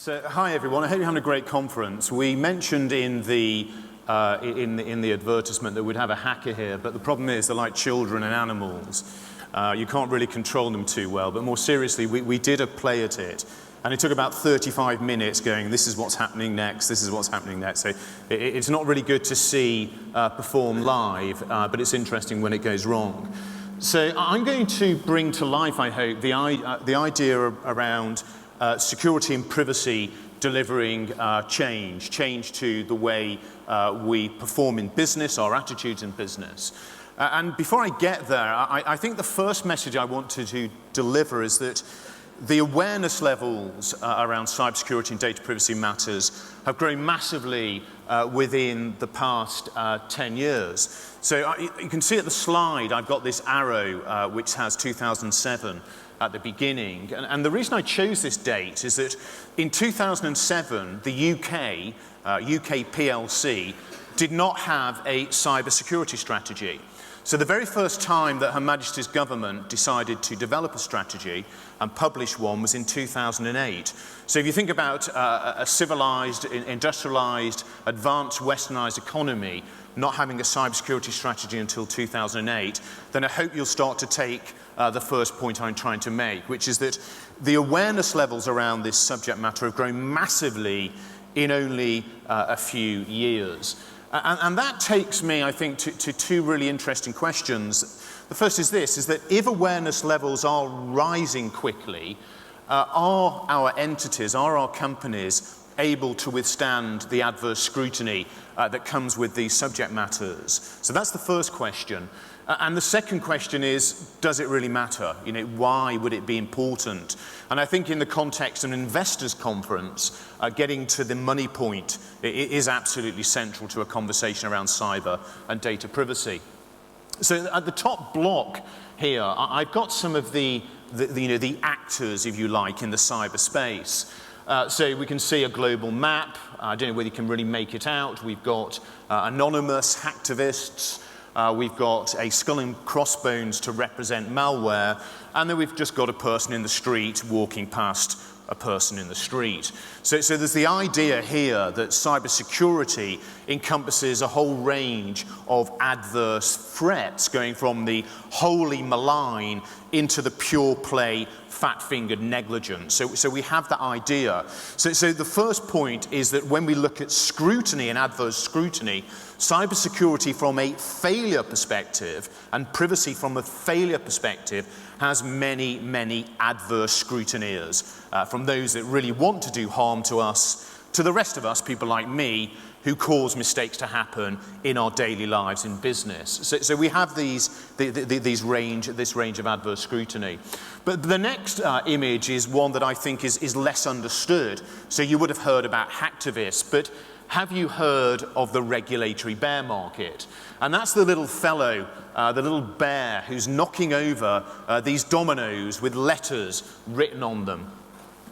So, hi everyone. I hope you're having a great conference. We mentioned in the advertisement that we'd have a hacker here, but the problem is they're like children and animals. You can't really control them too well. But more seriously, we did a play at it, and it took about 35 minutes going, this is what's happening next, this is what's happening next. So it's not really good to see perform live, but it's interesting when it goes wrong. So I'm going to bring to life, I hope, the idea around security and privacy delivering change to the way we perform in business, our attitudes in business. And before I get there, I think the first message I want to deliver is that the awareness levels around cybersecurity and data privacy matters have grown massively within the past 10 years. So you can see at the slide, I've got this arrow which has 2007 at the beginning. And the reason I chose this date is that in 2007, the UK PLC, did not have a cybersecurity strategy. So the very first time that Her Majesty's government decided to develop a strategy and publish one was in 2008. So if you think about a civilized, industrialized, advanced, westernized economy not having a cybersecurity strategy until 2008, then I hope you'll start to take the first point I'm trying to make, which is that the awareness levels around this subject matter have grown massively in only a few years. And that takes me, I think, to two really interesting questions. The first is this, is that if awareness levels are rising quickly, are our entities, are our companies able to withstand the adverse scrutiny that comes with these subject matters? So that's the first question. And the second question is, does it really matter? You know, why would it be important? And I think in the context of an investors conference, getting to the money point is absolutely central to a conversation around cyber and data privacy. So at the top block here, I've got some of the actors, if you like, in the cyberspace. So we can see a global map. I don't know whether you can really make it out. We've got anonymous hacktivists. We've got a skull and crossbones to represent malware, and then we've just got a person in the street walking past a person in the street. So there's the idea here that cybersecurity encompasses a whole range of adverse threats, going from the wholly malign into the pure play fat-fingered negligence. So we have that idea. So the first point is that when we look at scrutiny and adverse scrutiny, cybersecurity from a failure perspective and privacy from a failure perspective has many, many adverse scrutineers, from those that really want to do harm to us, to the rest of us, people like me, who cause mistakes to happen in our daily lives in business. So we have this range of adverse scrutiny. But the next image is one that I think is less understood. So you would have heard about hacktivists, but have you heard of the regulatory bear market? And that's the little fellow, the little bear who's knocking over these dominoes with letters written on them.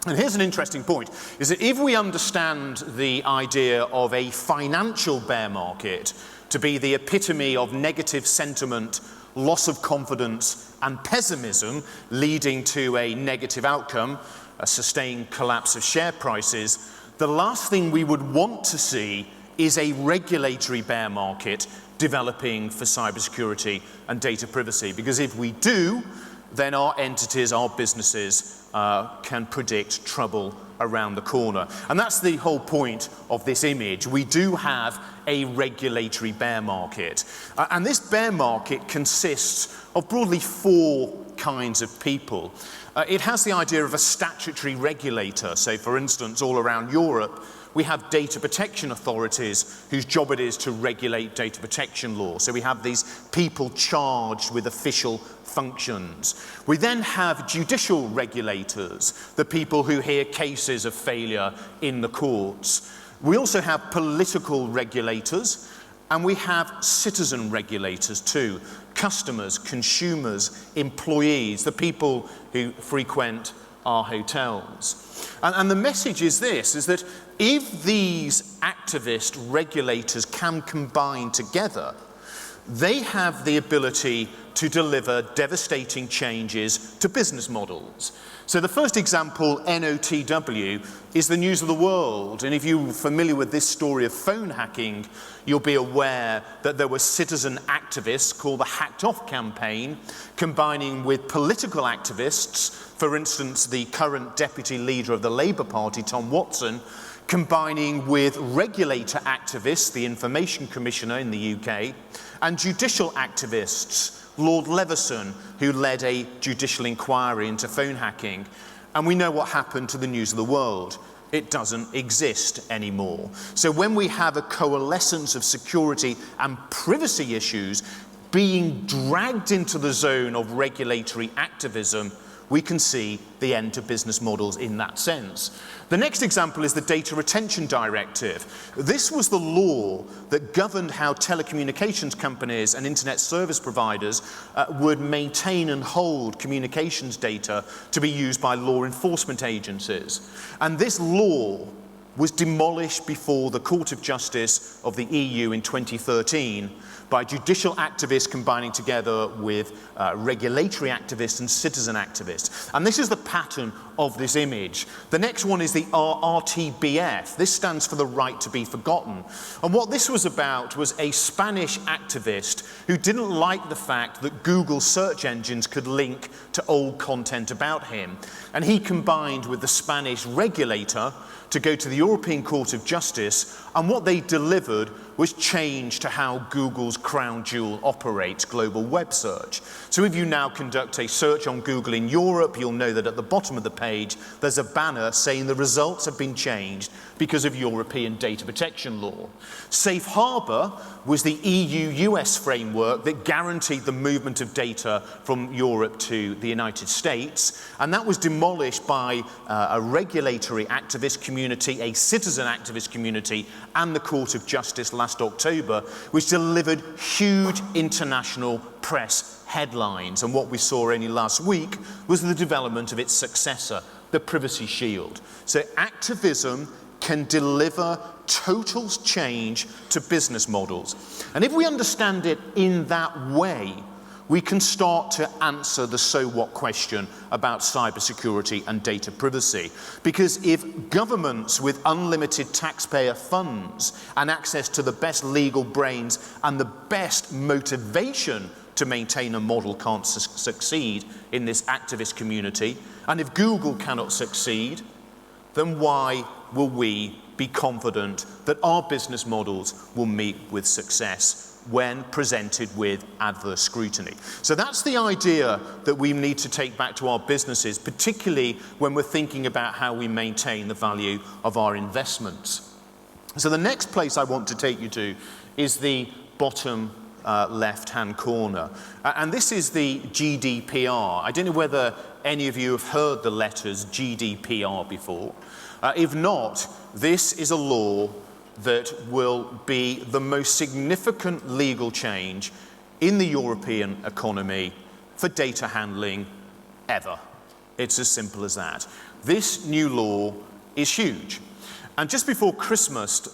And here's an interesting point, is that if we understand the idea of a financial bear market to be the epitome of negative sentiment, loss of confidence, and pessimism leading to a negative outcome, a sustained collapse of share prices, the last thing we would want to see is a regulatory bear market developing for cybersecurity and data privacy. Because if we do, then our entities, our businesses can predict trouble around the corner. And that's the whole point of this image. We do have a regulatory bear market. And this bear market consists of broadly four kinds of people. It has the idea of a statutory regulator. So for instance, all around Europe, we have data protection authorities whose job it is to regulate data protection law. So we have these people charged with official functions. We then have judicial regulators, the people who hear cases of failure in the courts. We also have political regulators, and we have citizen regulators too. Customers, consumers, employees, the people who frequent our hotels. And the message is this, is that if these activist regulators can combine together, they have the ability to deliver devastating changes to business models. So the first example, NOTW, is the news of the world. And if you're familiar with this story of phone hacking, you'll be aware that there were citizen activists called the Hacked Off campaign, combining with political activists, for instance, the current deputy leader of the Labour Party, Tom Watson, combining with regulator activists, the Information Commissioner in the UK, and judicial activists, Lord Leveson, who led a judicial inquiry into phone hacking. And we know what happened to the news of the world. It doesn't exist anymore. So when we have a coalescence of security and privacy issues being dragged into the zone of regulatory activism, we can see the end to business models in that sense. The next example is the Data Retention Directive. This was the law that governed how telecommunications companies and internet service providers would maintain and hold communications data to be used by law enforcement agencies. And this law was demolished before the Court of Justice of the EU in 2013 by judicial activists combining together with regulatory activists and citizen activists. And this is the pattern of this image. The next one is the RTBF. This stands for the right to be forgotten. And what this was about was a Spanish activist who didn't like the fact that Google search engines could link to old content about him. And he combined with the Spanish regulator to go to the European Court of Justice, and what they delivered was change to how Google's crown jewel operates, global web search. So if you now conduct a search on Google in Europe, you'll know that at the bottom of the page there's a banner saying the results have been changed because of European data protection law. Safe Harbor was the EU-US framework that guaranteed the movement of data from Europe to the United States, and that was demolished by a regulatory activist community, a citizen activist community, and the Court of Justice last October, which delivered huge international press headlines. And what we saw only last week was the development of its successor, the Privacy Shield. So activism can deliver total change to business models. And if we understand it in that way, we can start to answer the so what question about cybersecurity and data privacy. Because if governments with unlimited taxpayer funds and access to the best legal brains and the best motivation to maintain a model can't succeed in this activist community, and if Google cannot succeed, then why will we be confident that our business models will meet with success when presented with adverse scrutiny? So that's the idea that we need to take back to our businesses, particularly when we're thinking about how we maintain the value of our investments. So the next place I want to take you to is the bottom left-hand corner. And this is the GDPR. I don't know whether any of you have heard the letters GDPR before. If not, this is a law that will be the most significant legal change in the European economy for data handling ever. It's as simple as that. This new law is huge. And just before Christmas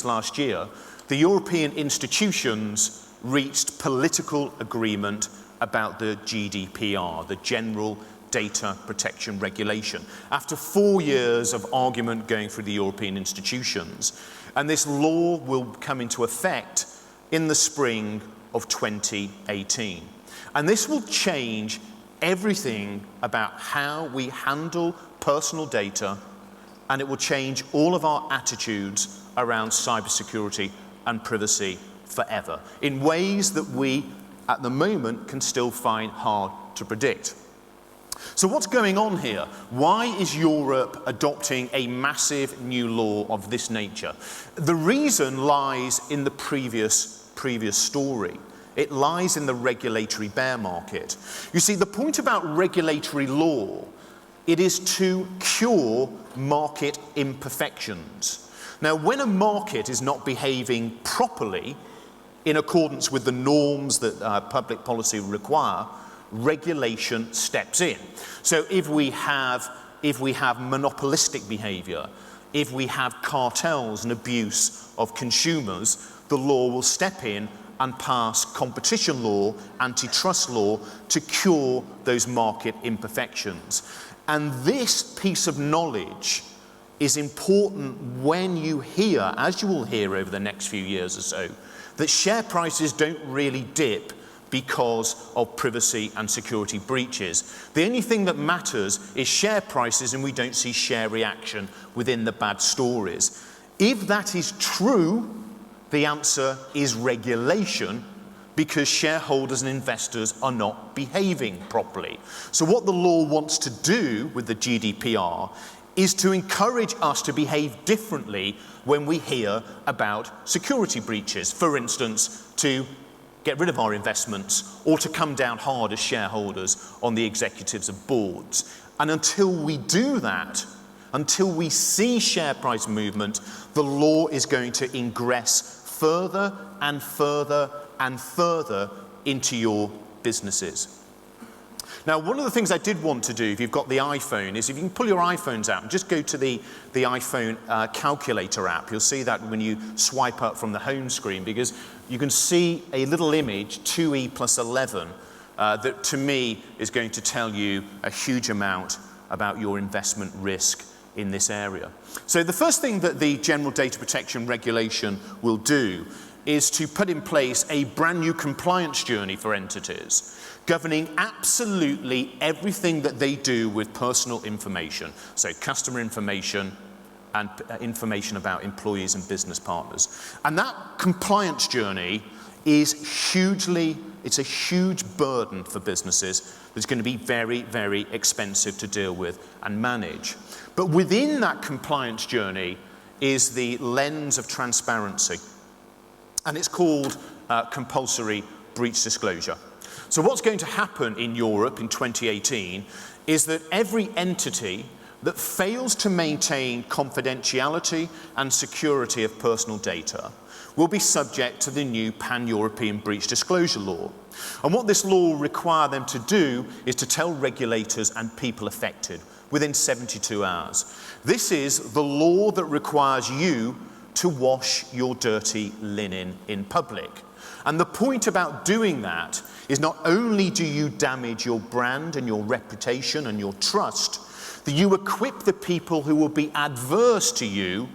last year, the European institutions reached political agreement about the GDPR, the General Data Protection Regulation, after 4 years of argument going through the European institutions. And this law will come into effect in the spring of 2018. And this will change everything about how we handle personal data, and it will change all of our attitudes around cybersecurity and privacy forever, in ways that we, at the moment, can still find hard to predict. So what's going on here? Why is Europe adopting a massive new law of this nature? The reason lies in the previous story. It lies in the regulatory bear market. You see, the point about regulatory law, it is to cure market imperfections. Now, when a market is not behaving properly in accordance with the norms that public policy require, regulation steps in. So if we have monopolistic behavior, if we have cartels and abuse of consumers, the law will step in and pass competition law, antitrust law, to cure those market imperfections. And this piece of knowledge is important when you hear, as you will hear over the next few years or so, that share prices don't really dip because of privacy and security breaches. The only thing that matters is share prices, and we don't see share reaction within the bad stories. If that is true, the answer is regulation, because shareholders and investors are not behaving properly. So what the law wants to do with the GDPR is to encourage us to behave differently when we hear about security breaches. For instance, to get rid of our investments, or to come down hard as shareholders on the executives of boards. And until we do that, until we see share price movement, the law is going to ingress further and further and further into your businesses. Now, one of the things I did want to do, if you've got the iPhone, is if you can pull your iPhones out and just go to the iPhone calculator app. You'll see that when you swipe up from the home screen, because you can see a little image, 2e plus 11, that to me is going to tell you a huge amount about your investment risk in this area. So the first thing that the General Data Protection Regulation will do is to put in place a brand new compliance journey for entities, governing absolutely everything that they do with personal information, so customer information and information about employees and business partners. And that compliance journey is it's a huge burden for businesses that's going to be very, very expensive to deal with and manage. But within that compliance journey is the lens of transparency, and it's called compulsory breach disclosure. So what's going to happen in Europe in 2018 is that every entity that fails to maintain confidentiality and security of personal data will be subject to the new pan-European breach disclosure law. And what this law will require them to do is to tell regulators and people affected within 72 hours. This is the law that requires you to wash your dirty linen in public. And the point about doing that is not only do you damage your brand and your reputation and your trust, that you equip the people who will be adverse to you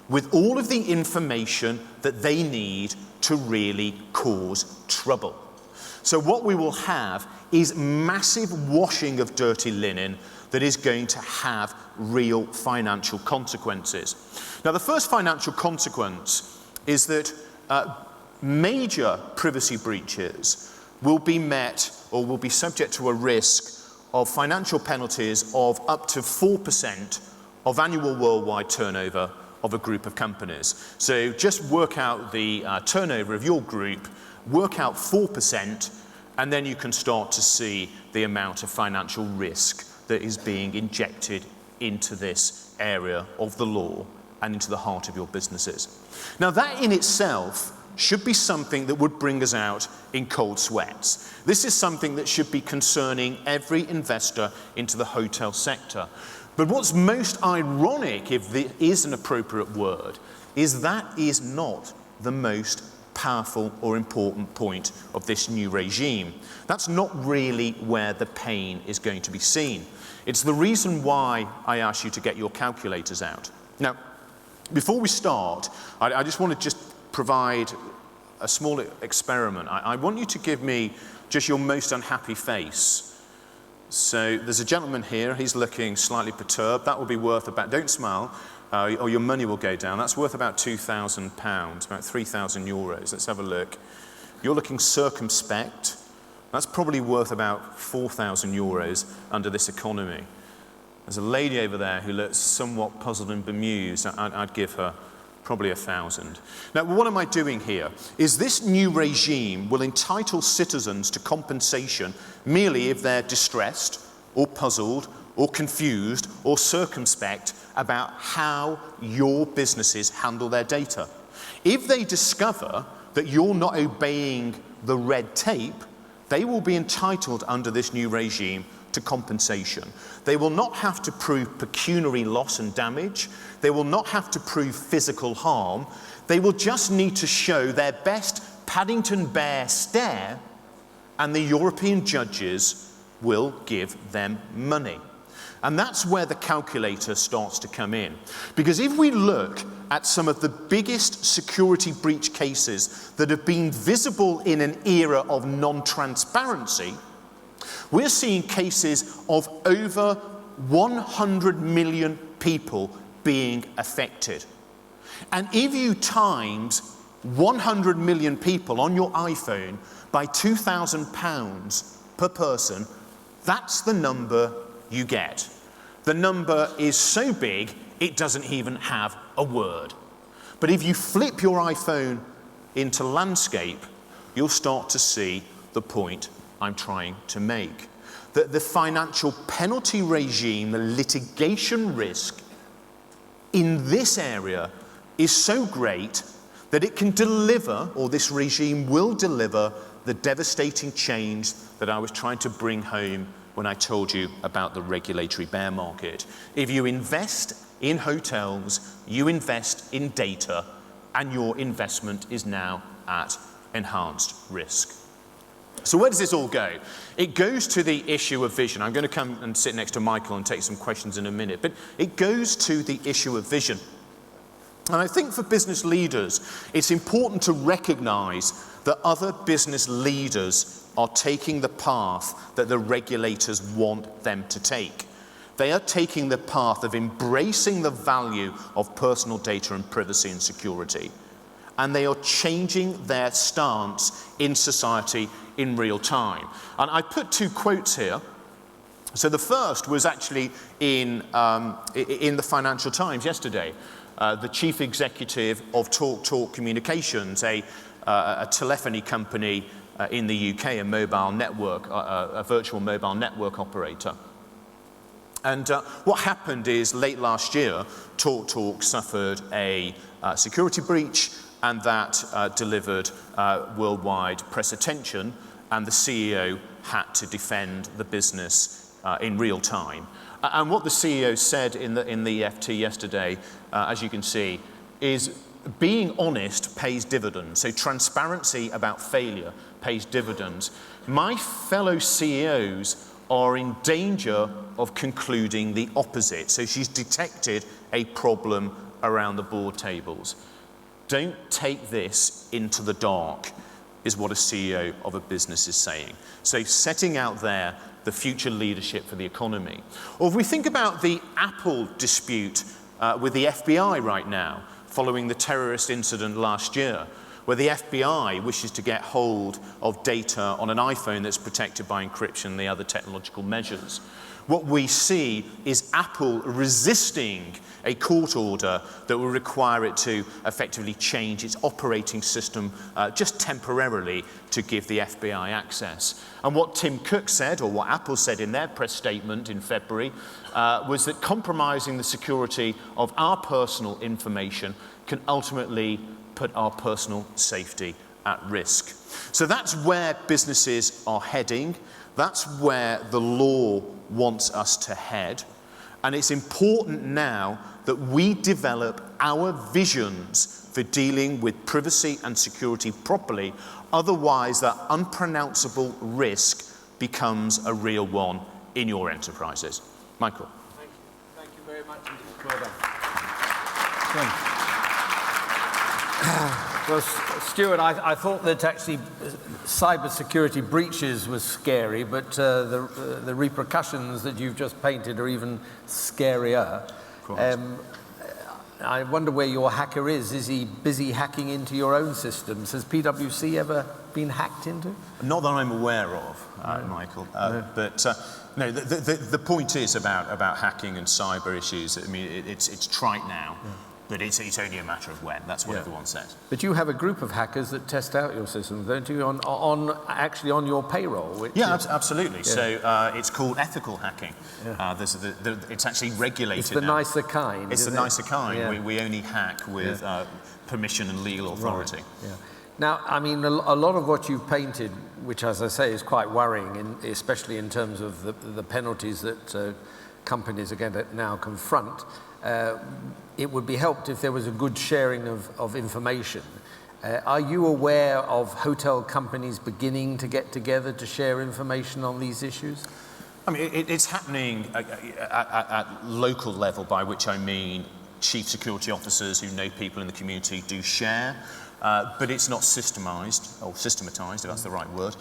with all of the information that they need to really cause trouble. So what we will have is massive washing of dirty linen that is going to have real financial consequences. Now, the first financial consequence is that major privacy breaches will be met or will be subject to a risk of financial penalties of up to 4% of annual worldwide turnover of a group of companies. So just work out the turnover of your group, work out 4%, and then you can start to see the amount of financial risk that is being injected into this area of the law and into the heart of your businesses. Now, that in itself should be something that would bring us out in cold sweats. This is something that should be concerning every investor into the hotel sector. But what's most ironic, if there is an appropriate word, is that is not the most powerful or important point of this new regime. That's not really where the pain is going to be seen. It's the reason why I asked you to get your calculators out. Now, before we start, I just want to provide a small experiment. I want you to give me just your most unhappy face. So there's a gentleman here, he's looking slightly perturbed. That will be worth about, don't smile, or your money will go down. That's worth about £2,000, about 3,000 euros. Let's have a look. You're looking circumspect. That's probably worth about 4,000 euros under this economy. There's a lady over there who looks somewhat puzzled and bemused. I'd give her probably 1,000. Now, what am I doing here? Is this new regime will entitle citizens to compensation merely if they're distressed or puzzled or confused or circumspect about how your businesses handle their data. If they discover that you're not obeying the red tape, they will be entitled under this new regime to compensation. They will not have to prove pecuniary loss and damage. They will not have to prove physical harm. They will just need to show their best Paddington Bear stare, and the European judges will give them money. And that's where the calculator starts to come in. Because if we look at some of the biggest security breach cases that have been visible in an era of non-transparency, we're seeing cases of over 100 million people being affected. And if you times 100 million people on your iPhone by £2,000 per person, that's the number you get. The number is so big, it doesn't even have a word. But if you flip your iPhone into landscape, you'll start to see the point I'm trying to make. That the financial penalty regime, the litigation risk in this area is so great that it can deliver, or this regime will deliver, the devastating change that I was trying to bring home when I told you about the regulatory bear market. If you invest in hotels, you invest in data, and your investment is now at enhanced risk. So where does this all go? It goes to the issue of vision. I'm going to come and sit next to Michael and take some questions in a minute, but it goes to the issue of vision. And I think for business leaders, it's important to recognize that other business leaders are taking the path that the regulators want them to take. They are taking the path of embracing the value of personal data and privacy and security. And they are changing their stance in society in real time. And I put two quotes here. So the first was actually in the Financial Times yesterday. The chief executive of TalkTalk Communications, a telephony company in the UK, a mobile network, a virtual mobile network operator. And what happened is late last year, TalkTalk suffered a security breach, and that delivered worldwide press attention, and the CEO had to defend the business in real time. And what the CEO said in the FT yesterday, as you can see, is being honest pays dividends. So transparency about failure pays dividends. My fellow CEOs are in danger of concluding the opposite. So she's detected a problem around the board tables. Don't take this into the dark, is what a CEO of a business is saying. So setting out there the future leadership for the economy. Or if we think about the Apple dispute with the FBI right now, following the terrorist incident last year, where the FBI wishes to get hold of data on an iPhone that's protected by encryption and the other technological measures. What we see is Apple resisting a court order that will require it to effectively change its operating system just temporarily to give the FBI access. And what Tim Cook said, or what Apple said in their press statement in February, was that compromising the security of our personal information can ultimately put our personal safety at risk. So that's where businesses are heading. That's where the law wants us to head. And it's important now that we develop our visions for dealing with privacy and security properly. Otherwise, that unpronounceable risk becomes a real one in your enterprises. Michael. Thank you. Thank you very much indeed. Well done. Well, Stuart, I thought that actually cybersecurity breaches was scary, but the repercussions that you've just painted are even scarier. I wonder where your hacker is. Is he busy hacking into your own systems? Has PwC ever been hacked into? Not that I'm aware of, Michael. No. But no, the point is about hacking and cyber issues. I mean, it's trite now. Yeah. But it's only a matter of when. That's what everyone says. But you have a group of hackers that test out your systems, don't you? Actually on your payroll. Which absolutely. Yeah. So it's called ethical hacking. Yeah. It's actually regulated. It's the nicer kind. It's the nicer kind. Yeah. We only hack with permission and legal authority. Right. Yeah. Now, I mean, a lot of what you've painted, which, as I say, is quite worrying, especially in terms of the penalties that companies are going to now confront. It would be helped if there was a good sharing of information. Are you aware of hotel companies beginning to get together to share information on these issues? I mean, it's happening at local level, by which I mean chief security officers who know people in the community do share, but it's not systematized, if that's the right word.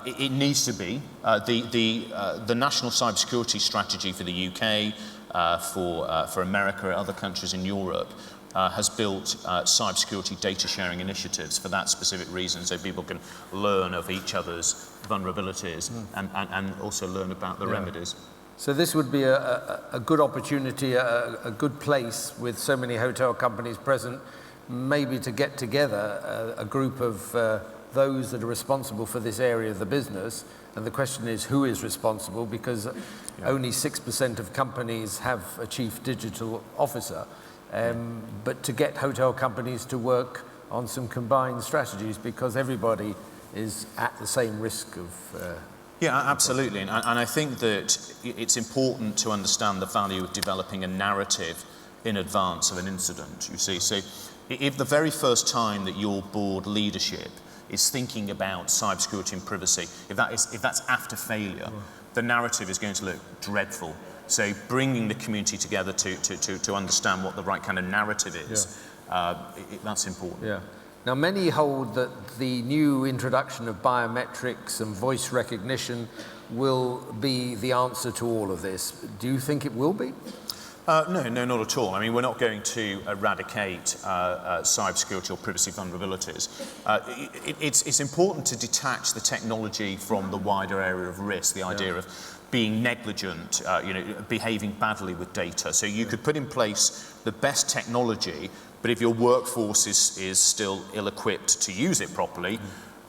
It needs to be. The national cybersecurity strategy for the UK, for America, other countries in Europe, has built cybersecurity data sharing initiatives for that specific reason, so people can learn of each other's vulnerabilities and also learn about the remedies. So this would be a good opportunity, a good place with so many hotel companies present, maybe to get together a group of those that are responsible for this area of the business. And the question is, who is responsible? Because only 6% of companies have a chief digital officer. But to get hotel companies to work on some combined strategies, because everybody is at the same risk of... Yeah, absolutely. And I think that it's important to understand the value of developing a narrative in advance of an incident, you see. So if the very first time that your board leadership is thinking about cybersecurity and privacy, if that's after failure, the narrative is going to look dreadful. So bringing the community together to understand what the right kind of narrative is, that's important. Yeah. Now, many hold that the new introduction of biometrics and voice recognition will be the answer to all of this. Do you think it will be? No, not at all. I mean, we're not going to eradicate cybersecurity or privacy vulnerabilities. It's important to detach the technology from the wider area of risk, the idea of being negligent, behaving badly with data. So you could put in place the best technology, but if your workforce is still ill-equipped to use it properly,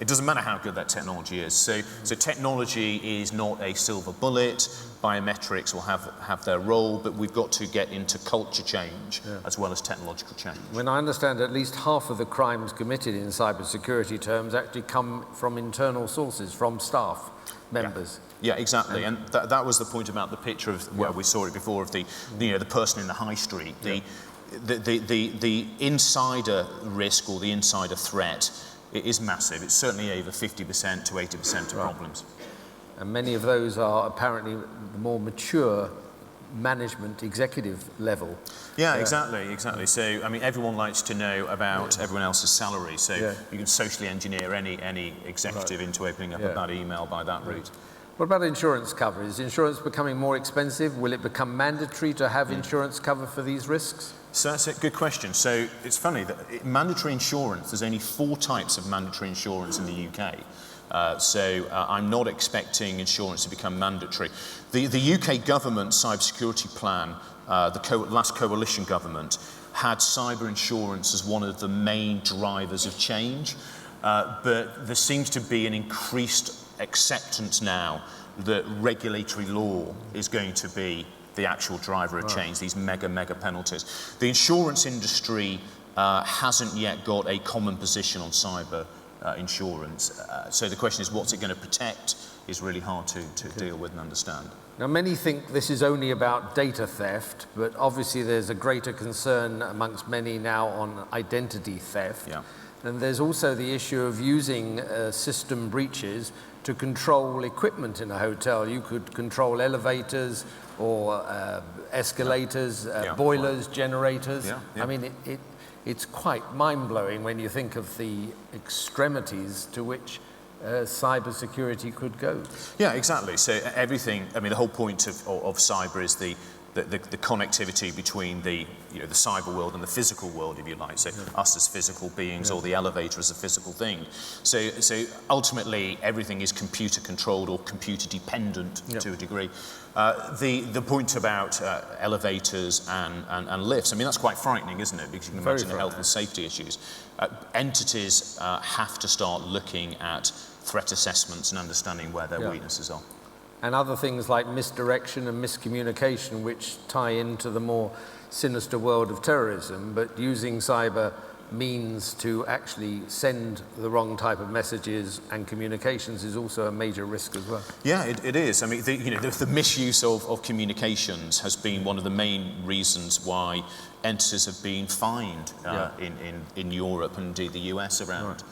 it doesn't matter how good that technology is. So technology is not a silver bullet. Biometrics will have their role, but we've got to get into culture change as well as technological change. When I understand, at least half of the crimes committed in cybersecurity terms actually come from internal sources, from staff members. Yeah, exactly. And that was the point about the picture of where we saw it before of the person in the high street. The insider risk or the insider threat, it is massive. It's certainly over 50% to 80% of problems. And many of those are apparently the more mature management, executive level. Yeah, exactly. So, I mean, everyone likes to know about everyone else's salary. So you can socially engineer any executive into opening up a bad email by that route. What about insurance cover? Is insurance becoming more expensive? Will it become mandatory to have insurance cover for these risks? So that's a good question. So it's funny that mandatory insurance, there's only 4 types of mandatory insurance in the UK. I'm not expecting insurance to become mandatory. The UK government cybersecurity plan, the last coalition government, had cyber insurance as one of the main drivers of change. But there seems to be an increased acceptance now that regulatory law is going to be the actual driver of change, these mega penalties. The insurance industry hasn't yet got a common position on cyber insurance. So the question is, what's it going to protect is really hard to deal with and understand. Now, many think this is only about data theft, but obviously there's a greater concern amongst many now on identity theft. Yeah. And there's also the issue of using system breaches to control equipment in a hotel. You could control elevators or escalators, boilers, generators. I mean, it's quite mind-blowing when you think of the extremities to which cybersecurity could go. Yeah, exactly. So everything, I mean, the whole point of cyber is the connectivity between the cyber world and the physical world, if you like. So us as physical beings, or the elevator as a physical thing. So ultimately, everything is computer controlled or computer dependent to a degree. The point about elevators and lifts, I mean, that's quite frightening, isn't it? Because you can imagine the health and safety issues. Entities have to start looking at threat assessments and understanding where their weaknesses are. And other things like misdirection and miscommunication, which tie into the more sinister world of terrorism, but using cyber means to actually send the wrong type of messages and communications is also a major risk as well. Yeah, it is. I mean, the misuse of communications has been one of the main reasons why entities have been fined in Europe and indeed the US around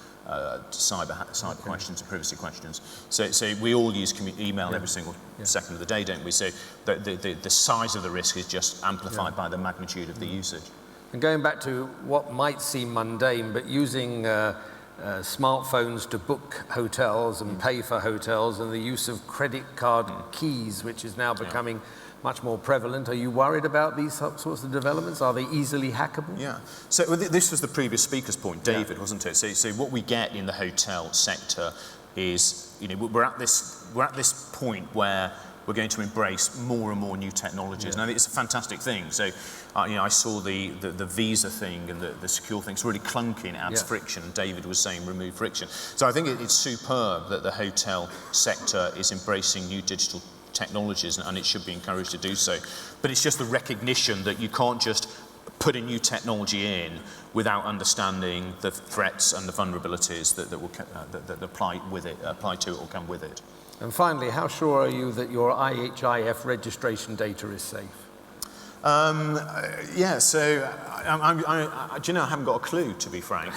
cyber questions and privacy questions. So we all use email every single second of the day, don't we? So the size of the risk is just amplified by the magnitude of the usage. And going back to what might seem mundane, but using smartphones to book hotels and pay for hotels, and the use of credit card keys, which is now becoming much more prevalent. Are you worried about these sorts of developments? Are they easily hackable? Yeah. So this was the previous speaker's point, David, wasn't it? So what we get in the hotel sector is, we're at this point where we're going to embrace more and more new technologies. And I think it's a fantastic thing. So, I saw the visa thing and the secure thing. It's really clunky and adds friction. David was saying remove friction. So I think it's superb that the hotel sector is embracing new digital technologies, and it should be encouraged to do so. But it's just the recognition that you can't just put a new technology in without understanding the threats and the vulnerabilities that apply to it or come with it. And finally, how sure are you that your IHIF registration data is safe? Yeah, so do you know, I haven't got a clue, to be frank.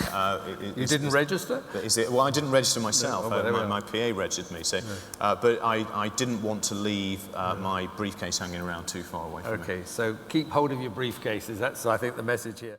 You didn't register? Is it? Well, I didn't register myself. No, my PA registered me. So, but I didn't want to leave my briefcase hanging around too far away from me. Okay, so keep hold of your briefcases. That's, I think, the message here.